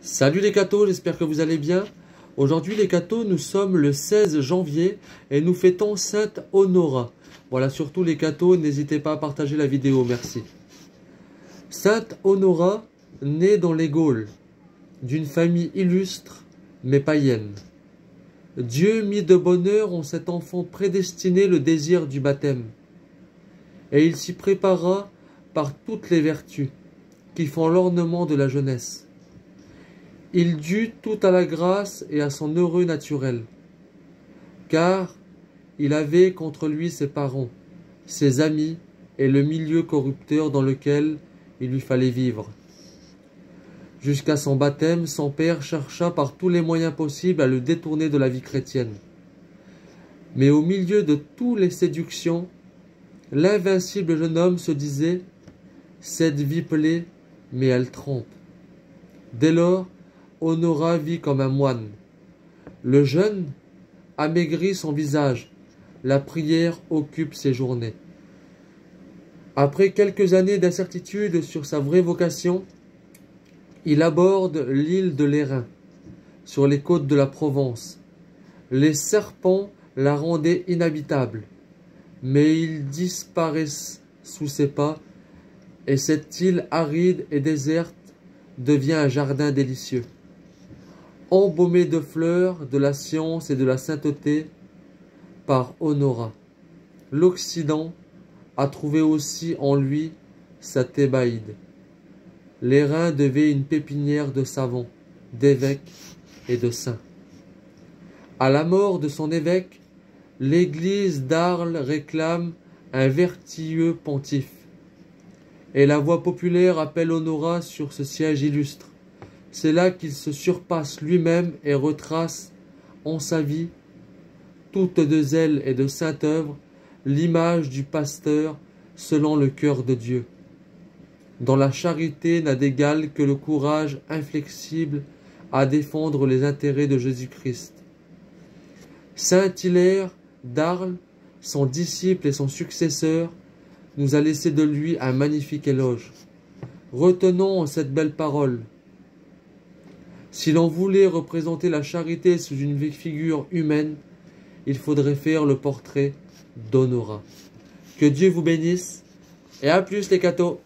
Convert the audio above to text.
Salut les cathos, j'espère que vous allez bien. Aujourd'hui les cathos, nous sommes le 16 janvier et nous fêtons Sainte Honora. Voilà, surtout les cathos, n'hésitez pas à partager la vidéo, merci. Sainte Honora, née dans les Gaules, d'une famille illustre mais païenne. Dieu mit de bonne heure en cet enfant prédestiné le désir du baptême. Et il s'y prépara par toutes les vertus qui font l'ornement de la jeunesse. Il dut tout à la grâce et à son heureux naturel, car il avait contre lui ses parents, ses amis et le milieu corrupteur dans lequel il lui fallait vivre. Jusqu'à son baptême, son père chercha par tous les moyens possibles à le détourner de la vie chrétienne. Mais au milieu de toutes les séductions, l'invincible jeune homme se disait « Cette vie plaît, mais elle trompe ». Dès lors, Honora vit comme un moine. Le jeûne amaigrit son visage, la prière occupe ses journées. Après quelques années d'incertitude sur sa vraie vocation, il aborde l'île de l'Airain, sur les côtes de la Provence. Les serpents la rendaient inhabitable, mais ils disparaissent sous ses pas, et cette île aride et déserte devient un jardin délicieux. Embaumé de fleurs, de la science et de la sainteté par Honora. L'Occident a trouvé aussi en lui sa Thébaïde. L'Airain devait une pépinière de savants, d'évêques et de saints. À la mort de son évêque, l'église d'Arles réclame un vertueux pontife. Et la voix populaire appelle Honora sur ce siège illustre. C'est là qu'il se surpasse lui-même et retrace en sa vie, toute de zèle et de sainte œuvre, l'image du pasteur selon le cœur de Dieu. Dans la charité n'a d'égal que le courage inflexible à défendre les intérêts de Jésus-Christ. Saint Hilaire d'Arles, son disciple et son successeur, nous a laissé de lui un magnifique éloge. Retenons cette belle parole. Si l'on voulait représenter la charité sous une figure humaine, il faudrait faire le portrait d'Honora. Que Dieu vous bénisse et à plus les cathos.